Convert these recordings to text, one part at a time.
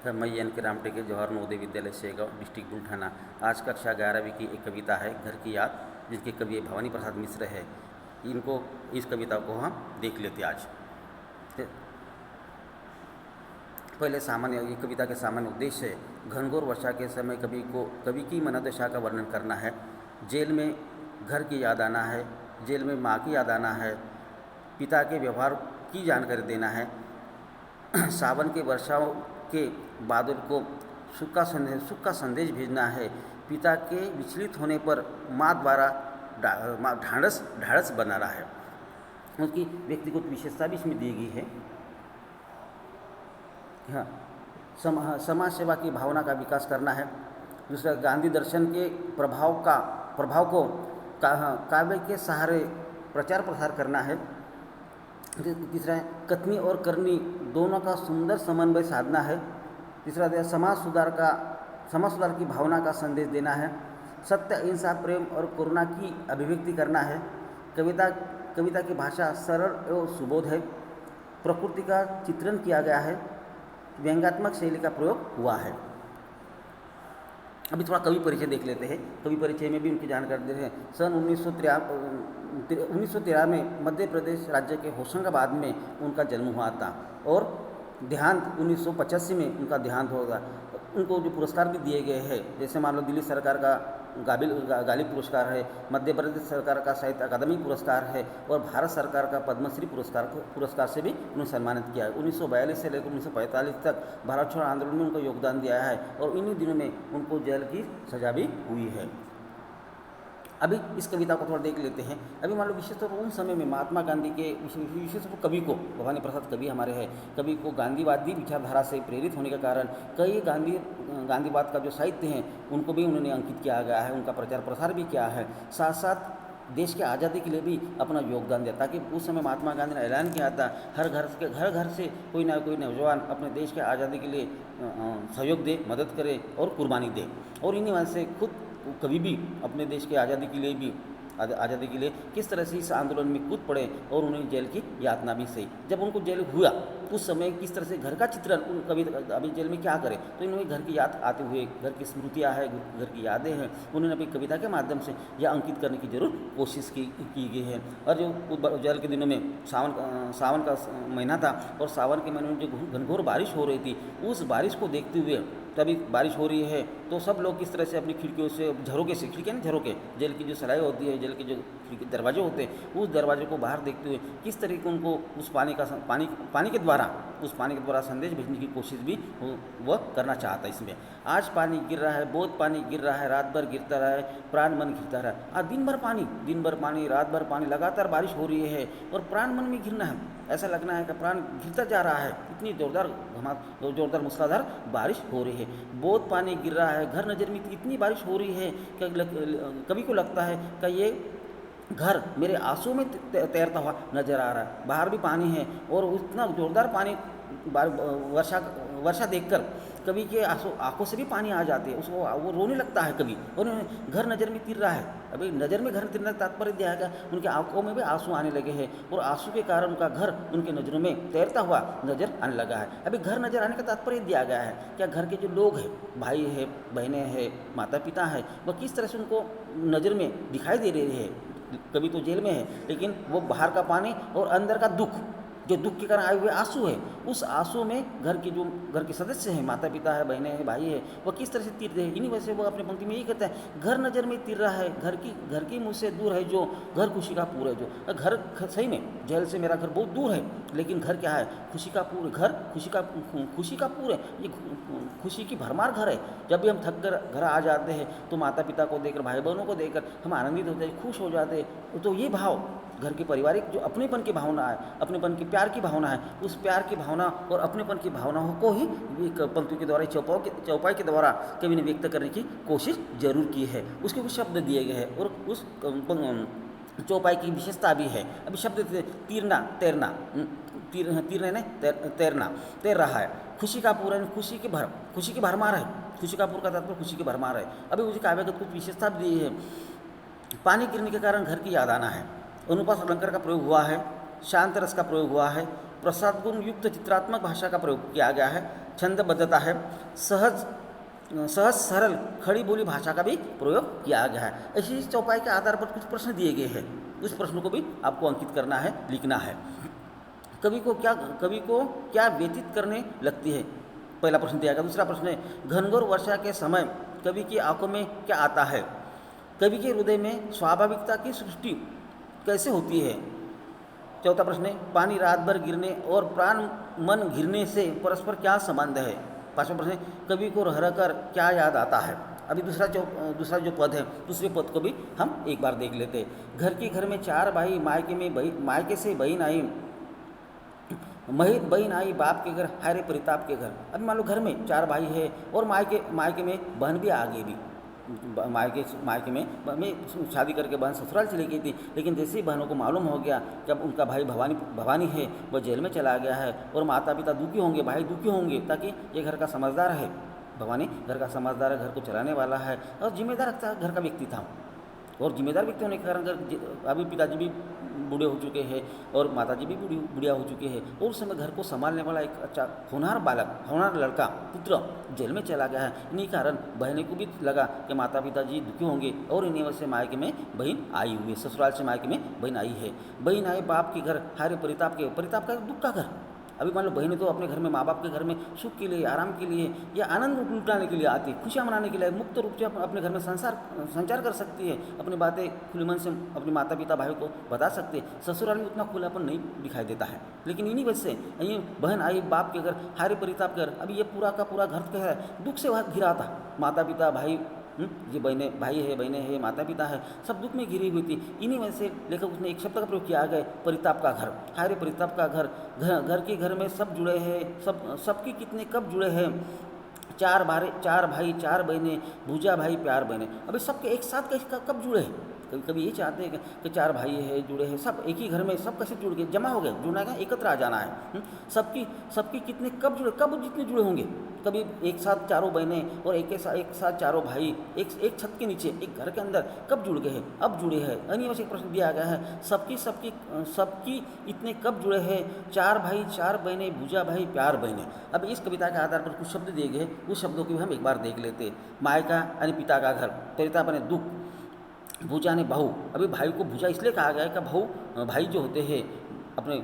मैं एन के रामटेके जवाहर नवोदय विद्यालय शेगांव डिस्ट्रिक्ट बुल्ढाना। आज कक्षा 11वीं की एक कविता है घर की याद, जिनके कवि भवानी प्रसाद मिश्र है। इनको इस कविता को हम देख लेते आज। पहले सामान्य ये कविता के सामान्य उद्देश्य है, घनघोर वर्षा के समय कवि की मनोदशा का वर्णन करना है। जेल में घर की याद आना है, जेल में माँ की याद आना है, पिता के व्यवहार की जानकारी देना है। सावन के वर्षाओं के बादल को सुख का संदेश भेजना है। पिता के विचलित होने पर माँ द्वारा ढाढ़स बनाना है। उनकी व्यक्तिगत विशेषता भी इसमें दी गई है। हाँ, समाज सेवा की भावना का विकास करना है। दूसरा, गांधी दर्शन के प्रभाव को काव्य के सहारे प्रचार प्रसार करना है। तीसरा है, कथनी और करनी दोनों का सुंदर समन्वय साधना है। तीसरा है, समाज सुधार की भावना का संदेश देना है। सत्य, अहिंसा, प्रेम और करुणा की अभिव्यक्ति करना है। कविता की भाषा सरल एवं सुबोध है। प्रकृति का चित्रण किया गया है। व्यंग्यात्मक शैली का प्रयोग हुआ है। अभी थोड़ा कवि परिचय देख लेते हैं। कवि परिचय में भी उनकी जानकारी देते हैं। सन 1913 में मध्य प्रदेश राज्य के होशंगाबाद में उनका जन्म हुआ था और देहांत 1985 में उनका देहांत होगा। उनको जो पुरस्कार भी दिए गए हैं, जैसे मान लो दिल्ली सरकार का गालिब पुरस्कार है, मध्य प्रदेश सरकार का साहित्य अकादमी पुरस्कार है और भारत सरकार का पद्मश्री पुरस्कार से भी उन्हें सम्मानित किया है। 1942 से लेकर 1945 तक भारत छोड़ो आंदोलन में उनका योगदान दिया है और इन्हीं दिनों में उनको जेल की सजा भी हुई है। अभी इस कविता को थोड़ा देख लेते हैं। अभी मान लो विशेष तौर पर उन समय में महात्मा गांधी के विशेष तौर पर कवि को, भवानी प्रसाद कवि हमारे हैं, कवि को गांधीवादी विचारधारा से प्रेरित होने के कारण कई गांधीवाद का जो साहित्य हैं उनको भी उन्होंने अंकित किया गया है, उनका प्रचार प्रसार भी किया है। साथ साथ देश के आज़ादी के लिए भी अपना योगदान दिया, ताकि उस समय महात्मा गांधी ने ऐलान किया था हर घर से कोई ना कोई नौजवान अपने देश के आज़ादी के लिए सहयोग दे, मदद करे और कुर्बानी दे। और इन्हीं वजह से खुद कवि भी अपने देश की आज़ादी के लिए किस तरह से इस आंदोलन में कूद पड़े और उन्हें जेल की यातना भी सही। जब उनको जेल हुआ उस समय किस तरह से घर का चित्रण कवि अभी जेल में क्या करे, तो इन्होंने घर की याद आते हुए, घर की स्मृतियाँ हैं, घर की यादें हैं, उन्होंने अपनी कविता के माध्यम से यह अंकित करने की जरूर कोशिश की गई है। और जो जेल के दिनों में सावन का महीना था और सावन के महीने में जो घनघोर बारिश हो रही थी, उस बारिश को देखते हुए, तभी बारिश हो रही है तो सब लोग किस तरह से अपनी खिड़कियों से झरोके जेल की जो सलाई होती है, जेल के जो दरवाजे होते हैं, उस दरवाजे को बाहर देखते हुए किस तरीके से उनको उस पानी के द्वारा संदेश भेजने की कोशिश भी वह करना चाहता है। इसमें आज पानी गिर रहा है, बहुत पानी गिर रहा है, रात भर गिरता रहा है, प्राण मन गिरता रहा है। आज दिन भर पानी, रात भर पानी, लगातार बारिश हो रही है और प्राण मन में गिरना है, ऐसा लगना है कि प्राण गिरता जा रहा है। इतनी जोरदार मूसलाधार बारिश हो रही है, बहुत पानी गिर रहा है, घर नज़र में इतनी बारिश हो रही है कि कभी को लगता है कि ये घर मेरे आंसू में तैरता हुआ नजर आ रहा है। बाहर भी पानी है और इतना जोरदार पानी वर्षा देखकर कवि के आंखों से भी पानी आ जाते हैं, उसको वो रोने लगता है कवि, और घर नज़र में तिर रहा है। अभी नज़र में घर तिरने का तात्पर्य दिया है, उनकी आंखों में भी आंसू आने लगे हैं और आंसू के कारण उनका घर उनके नज़रों में तैरता हुआ नजर आने लगा है। अभी घर नज़र आने का तात्पर्य दिया गया है क्या घर के जो लोग हैं, भाई है, बहनें हैं, माता पिता है, वह किस तरह से उनको नज़र में दिखाई दे रही है। कभी तो जेल में है, लेकिन वो बाहर का पानी और अंदर का दुख, जो दुख के कारण आए हुए आंसू है, उस आंसू में घर के सदस्य हैं, माता पिता है, बहनें हैं, भाई है, वो किस तरह से तीर रहे हैं। इन्हीं वजह से वो अपने पंक्ति में यही कहता है, घर नज़र में तीर रहा है, घर की मुझ से दूर है जो, घर खुशी का पूर है जो। घर सही में जेल से मेरा घर बहुत दूर है, लेकिन घर क्या है, खुशी का पूर। घर खुशी का पूर है, ये खुशी की भरमार घर है। जब भी हम थक कर घर आ जाते हैं तो माता पिता को देखकर, भाई बहनों को देखकर हम आनंदित होते हैं, खुश हो जाते हैं। तो ये भाव, घर की पारिवारिक जो अपनेपन की भावना है, अपनेपन की प्यार की भावना है, उस प्यार की भावना और अपनेपन की भावनाओं को ही पंक्तियों के द्वारा, चौपाई के द्वारा कवि ने व्यक्त करने की कोशिश जरूर की है। उसके कुछ शब्द दिए गए हैं और उस चौपाई की विशेषता भी है। अभी शब्द तीरना, तैरना, तैरना, तैर रहा है, खुशी का पूरा, खुशी की भरमार है, खुशी का पूर का तात्पर्य खुशी की भरमार है। अभी उसी काव्यगत कुछ विशेषता भी दी है। पानी गिरने के कारण घर की याद आना है, अनुपात अलंकार का प्रयोग हुआ है, शांत रस का प्रयोग हुआ है, प्रसाद गुण युक्त चित्रात्मक भाषा का प्रयोग किया गया है, छंदबद्धता है, सहज सहज सरल खड़ी बोली भाषा का भी प्रयोग किया गया है। ऐसी चौपाई के आधार पर कुछ प्रश्न दिए गए हैं, उस प्रश्न को भी आपको अंकित करना है, लिखना है। कवि को क्या व्यतीत करने लगती है, पहला प्रश्न दिया गया। दूसरा प्रश्न है, घनघोर वर्षा के समय कवि की आंखों में क्या आता है? कवि के हृदय में स्वाभाविकता की सृष्टि कैसे होती है? चौथा प्रश्न है, पानी रात भर गिरने और प्राण मन घिरने से परस्पर क्या संबंध है? पांचवा प्रश्न है, कवि को रह कर क्या याद आता है? अभी दूसरा जो पद है, दूसरे पद को भी हम एक बार देख लेते हैं। घर में चार भाई, मायके से बहन आई, महित बहन आई बाप के घर, हाय रे परिताप के घर। अभी मान लो घर में चार भाई है और मायके में बहन भी आ गई भी। मायके में शादी करके बहन ससुराल चली गई थी, लेकिन जैसे ही बहनों को मालूम हो गया जब उनका भाई भवानी है वह जेल में चला गया है और माता पिता दुखी होंगे, भाई दुखी होंगे, ताकि ये घर का समझदार है, भवानी घर का समझदार है, घर को चलाने वाला है और जिम्मेदार घर का व्यक्ति था। और जिम्मेदार व्यक्ति होने के कारण अभी पिताजी भी बूढ़े हो चुके हैं और माताजी भी बुढ़िया हो चुके हैं, और उस समय घर को संभालने वाला एक अच्छा होनहार लड़का पुत्र जेल में चला गया है। इन्हीं कारण बहने को भी लगा कि माता पिताजी दुखी होंगे और इन्हीं वजह से मायके में बहन आई हुई है, ससुराल से मायके में बहन आई है। बहन आए बाप के घर, हारे परिताप का दुख का घर। अभी मान लो बहनें तो अपने घर में, माँ बाप के घर में सुख के लिए, आराम के लिए या आनंद लुटाने के लिए आती है, खुशियाँ मनाने के लिए, मुक्त रूप से अपने घर में संचार कर सकती है, अपनी बातें खुले मन से अपने माता पिता भाई को बता सकते हैं। ससुराल में उतना खुलापन नहीं दिखाई देता है, लेकिन इन्हीं वजह से ये बहन आई बाप के घर, हारे परिताप के घर। अभी ये पूरा का पूरा घर क्या है, दुख से वह घिरा था। माता पिता भाई, ये भाई है, बहनें हैं, माता पिता है, सब दुख में घिरी हुई थी। इन्हीं वजह से लेखक उसने एक शब्द का प्रयोग किया गया, परिताप का घर, हाय परिताप का घर। घर में सब जुड़े हैं, सबकी कितने कब जुड़े हैं, चार भाई चार बहनें, भूजा भाई प्यार बहनें। अभी सबके एक साथ कब जुड़े हैं? कभी ये चाहते हैं कि चार भाई है, जुड़े हैं, सब एक ही घर में, सब कैसे जुड़ गए, जमा हो गए, जुड़ना है, एकत्र आ जाना है। सबकी कितने कब जितने जुड़े होंगे। कभी एक साथ चारों बहनें और एक साथ चारों भाई एक छत के नीचे, एक घर के अंदर कब जुड़ गए हैं? अब जुड़े हैं। अनिवार्य प्रश्न दिया गया है, सबकी इतने कब जुड़े हैं, चार भाई चार बहनें, भूजा भाई प्यार बहनें। अब इस कविता के आधार पर कुछ शब्द दिए गए, उस शब्दों को भी हम एक बार देख लेते हैं। मायका यानी पिता का घर, परिताप यानी दुख, भूजा ने बहू। अभी भाई को भूजा इसलिए कहा गया है कि भाई जो होते हैं अपने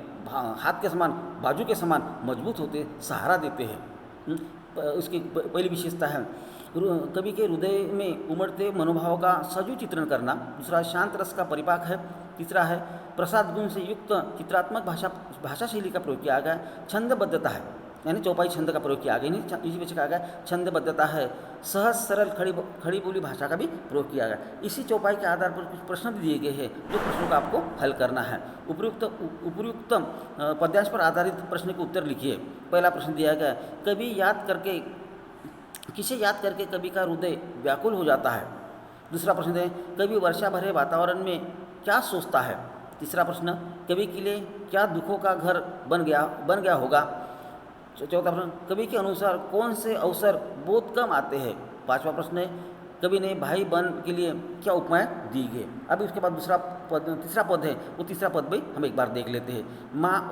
हाथ के समान, बाजू के समान मजबूत होते, सहारा देते हैं। उसकी पहली विशेषता है कवि के हृदय में उमड़ते मनोभाव का सजीव चित्रण करना। दूसरा शांत रस का परिपाक है। तीसरा है प्रसाद गुण से युक्त चित्रात्मक भाषा शैली का प्रयोग किया गया। छंदबद्धता है, यानी चौपाई छंद का प्रयोग किया गया, इसी वजह कहा गया छंदबद्धता है। सहज सरल खड़ी बोली भाषा का भी प्रयोग किया गया। इसी चौपाई के आधार पर कुछ प्रश्न भी दिए गए हैं, जो प्रश्नों का आपको हल करना है। उपयुक्त पद्यांश पर आधारित प्रश्न के उत्तर लिखिए। पहला प्रश्न दिया गया, किसे याद करके कवि का हृदय व्याकुल हो जाता है? दूसरा प्रश्न है, कवि वर्षा भरे वातावरण में क्या सोचता है? तीसरा प्रश्न, कवि के लिए क्या दुखों का घर बन गया होगा? चौथा प्रश्न, कवि के अनुसार कौन से अवसर बहुत कम आते हैं? पांचवा प्रश्न है, कवि ने भाई बहन के लिए क्या उपमाएं दी गई? अभी उसके बाद तीसरा पद है, वो तीसरा पद भी हम एक बार देख लेते हैं। माँ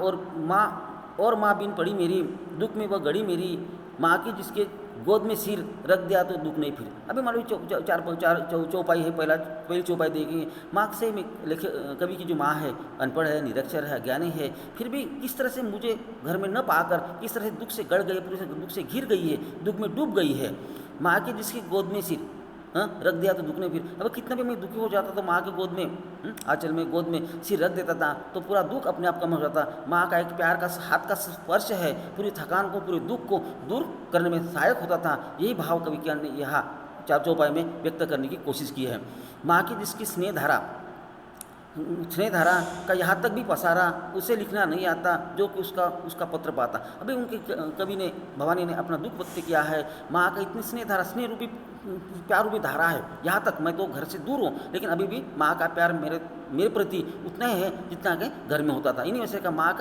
बिन पड़ी मेरी, दुख में वह गड़ी मेरी, माँ की जिसके गोद में सिर रख दिया तो दुख नहीं फिर। अभी मान लो चौपाई है, पहली चौपाई देगी। माँ से कवि की जो माँ है अनपढ़ है, निरक्षर है, अज्ञानी है, फिर भी किस तरह से मुझे घर में न पाकर किस तरह से दुख से गड़ गई, पूरे दुख से घिर गई है, दुख में डूब गई है। माँ की जिसकी गोद में सिर रख दिया तो दुख नहीं फिर। अब कितना भी मैं दुखी हो जाता तो माँ के गोद में, आंचल में, गोद में सिर रख देता था तो पूरा दुख अपने आप कम हो जाता। माँ का एक प्यार का हाथ का स्पर्श है, पूरी थकान को, पूरे दुख को दूर करने में सहायक होता था। यही भाव कवि ने यहाँ चार चौपाई में व्यक्त करने की कोशिश की है। माँ की जिसकी स्नेह धारा का यहाँ तक भी पसारा, उसे लिखना नहीं आता जो कि उसका पत्र पाता। अभी उनके कवि ने, भवानी ने अपना दुख व्यक्त किया है। माँ का इतनी स्नेह रूपी प्यार रूपी धारा है, यहाँ तक मैं तो घर से दूर हूँ लेकिन अभी भी माँ का प्यार मेरे प्रति उतना ही है जितना कि घर में होता था। इन्हीं वजह से का माँ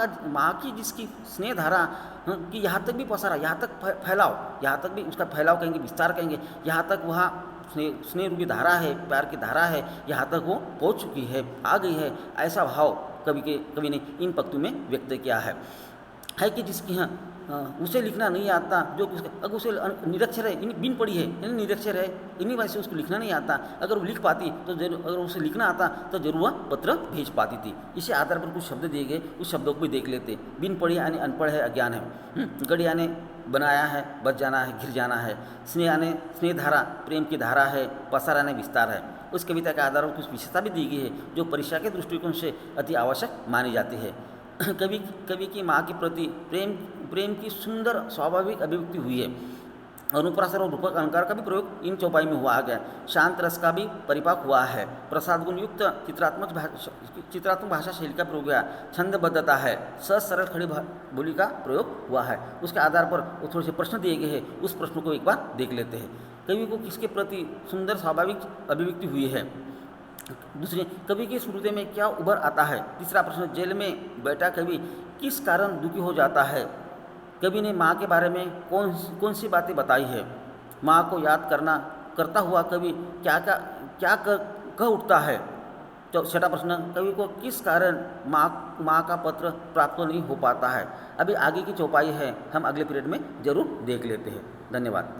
की जिसकी स्नेह धारा कि यहाँ तक भी पसारा, यहाँ तक फैलाव, यहाँ तक भी उसका फैलाव कहेंगे, विस्तार कहेंगे, यहाँ तक वहाँ स्नेह रूपी धारा है, प्यार की धारा है, यहाँ तक वो पहुँच चुकी है, आ गई है। ऐसा भाव कवि ने इन पंक्तियों में व्यक्त किया है। है कि जिसकी यहाँ उसे लिखना नहीं आता, जो अगर उसे निरक्षर है, बिन पढ़ी है, यानी निरक्षर है, इन्हीं वजह से उसको लिखना नहीं आता, अगर वो लिख पाती तो जरूर, अगर उसे लिखना आता तो जरूर वह पत्र भेज पाती थी। इसी आधार पर कुछ शब्द दिए गए, उस शब्दों को भी देख लेते। बिन पढ़ी यानी अनपढ़ है, अज्ञान है। गढ़ यानी बनाया है, बच जाना है, घिर जाना है। स्नेह यानी स्नेह धारा, प्रेम की धारा है। पसार यानी विस्तार है। उस कविता के आधार पर कुछ विशेषता भी दी गई है जो परीक्षा के दृष्टिकोण से अति आवश्यक मानी जाती है। कवि की माँ के प्रति प्रेम की सुंदर स्वाभाविक अभिव्यक्ति हुई है। अनुप्रास और रूपक अलंकार का भी प्रयोग इन चौपाई में हुआ है। शांत रस का भी परिपाक हुआ है। प्रसाद गुण युक्त चित्रात्मक भाषा शैली का प्रयोग हुआ। छंदबद्धता है। सहज सरल खड़ी बोली का प्रयोग हुआ है। उसके आधार पर वो थोड़े से प्रश्न दिए गए हैं, उस प्रश्न को एक बार देख लेते हैं। कवि को किसके प्रति सुंदर स्वाभाविक अभिव्यक्ति हुई है। दूसरे, कवि की स्मृति में क्या उभर आता है। तीसरा प्रश्न, जेल में बैठा कवि किस कारण दुखी हो जाता है। कवि ने माँ के बारे में कौन सी बातें बताई है। माँ को याद करता हुआ कवि क्या कह उठता है। छठा प्रश्न, कवि को किस कारण माँ का पत्र प्राप्त नहीं हो पाता है। अभी आगे की चौपाई है, हम अगले पीरियड में जरूर देख लेते हैं। धन्यवाद।